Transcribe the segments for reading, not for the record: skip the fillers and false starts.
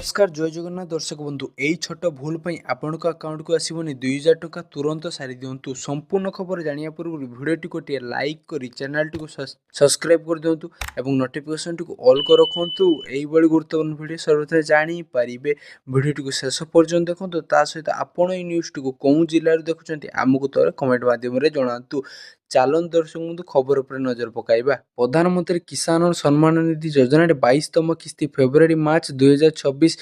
नमस्कार जय जगन्नाथ दर्शक बंधु यही छोट भूल आपण अकाउंट को आसबनी 2000 टंका तुरंत सारी दिंतु संपूर्ण खबर जाना पूर्व भिडियो गोटे लाइक कर चैनल टी सब्सक्राइब कर दिंतु और नोटिफिकेशन टी ऑल कर रखु यही गुरुत्वपूर्ण भिडियो सर्वथा जानीपारे भिडियो टी शेष पर्यटन देखो ता सहित आपण न्यूज टी कौ जिले देखुं आमको तो कमेंट माध्यम जनातु चालन दर्शक बंधु खबर पर नजर पकाइबा। प्रधानमंत्री किसान सम्मान निधि योजना 22तम किस्ती फेब्रुआरी मार्च 2026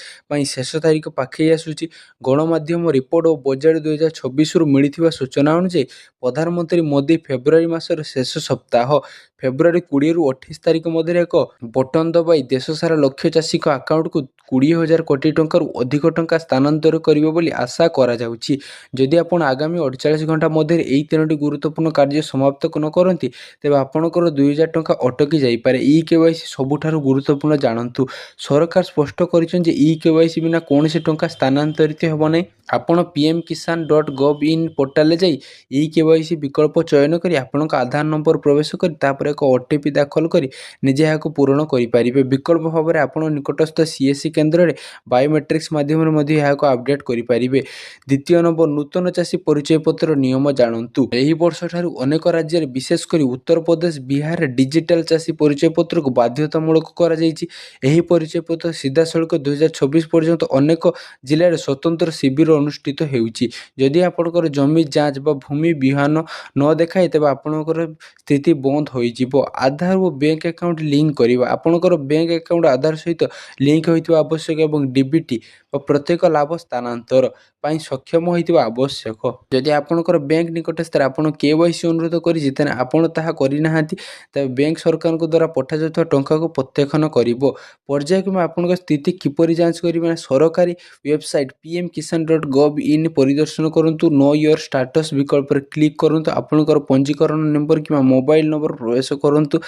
शेष तारीख पाखे आसूची। गणमाध्यम रिपोर्ट और बजेट 2026 मिली सूचना अनुसार प्रधानमंत्री मोदी फेब्रुआरी मासर शेष सप्ताह फेब्रुआरी 20 रु 28 तारीख मध्य एक बटन दबाई देश सारा लक्ष्य चाषी अकाउंट को 20,000 कोटी टंका अधिक टंका स्थानांतर करिबो बोली आशा करा जाउची। जदि आपण आगामी 48 घंटा मध्य एई तीनोटी गुरुत्वपूर्ण कार्य समाप्त न करती तेबे आपणकर 2000 टंका अटकी जाई पारे। ई केवाईसी सबुठारु गुरुत्वपूर्ण जानंतु सरकार स्पष्ट करिसेन जे ई केवाईसी बिना कोनोसी टंका स्थानांतरित हेबो नै। आपण pmkisan.gov.in पोर्टल जाई ई केवाईसी विकल्प चयन करी आपणक आधार नंबर प्रवेश करी तापर एक ओटीपी दाखल करी निजे याको पूरण करि पारिबे। विकल्प भाव में आपण निकटस्थ सीएससी केन्द्र में बायोमेट्रिक्स माध्यम याको अपडेट करि पारिबे। द्वितीय नंबर नूतन चाषी परिचय पत्र नियम जानंतु एही वर्ष ठारू अनेक राज्य विशेषकर उत्तर प्रदेश बिहार डिजिटल चाषी परिचय पत्र को बाध्यतामूलक करा जायछि। एही परिचय पत्र सीधासलख 2026 पर्यंत अनेक जिले में स्वतंत्र शिविर अनुष्ठित हेउछि। जदि आपणकर जमी जांच बा भूमि विहान न देखाए तेबे आपणकर स्थिति बंद होई जिवो। आधार और बैंक अकाउंट लिंक करिबा आपणकर बैंक अकाउंट आधार सहित लिंक होइतिबा आवश्यक एवं डीबीटी और प्रत्येक लाभ स्थानांतर पाई सक्षम होइतिबा आवश्यक। जदि आपणकर बैंक निकटस्थ आपण केवाईसी अनुरोध करि तेने आपण ताहा करि नाहांती तबे बैंक सरकार को द्वारा पठा जातवा टंका को प्रत्याख्यान करिवो। पर्यायक्रमे आपणकर स्थिति किपरि जांच करिबा सरकारी वेबसाइट pmkisan.gov.in परिदर्शन करंतु नो योर स्टेटस विकल्प पर क्लिक करंतु आपणकर पंजीकरण नंबर कि मोबाइल नंबर प्रवेश करंतु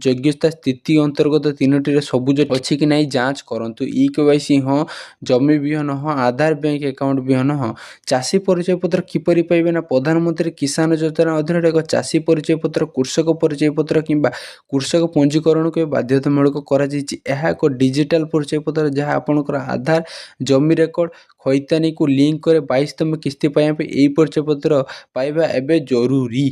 योग्यता स्थिति अंतर्गत तीनोटी सबुज अच्छी कि नहीं जांच करंतु। ई केवाईसी हाँ जमी विहन हाँ आधार बैंक अकाउंट विहन हाँ। चाषी परिचय पत्र किपरि पाइबे ना प्रधानमंत्री किसान योजना अधीन एक चाषी परिचय पत्र कृषक परिचय पत्र किंबा कृषक पंजीकरण को बाध्यतामूलक करा जायछि। यह एक डिजिटल परिचय पत्र जहाँ आपणकर आधार जमी रेकर्ड खैतानी को लिंक करे 22तम किस्ती पाइबा ए परिचय पत्र पाइबा एबे जरूरी।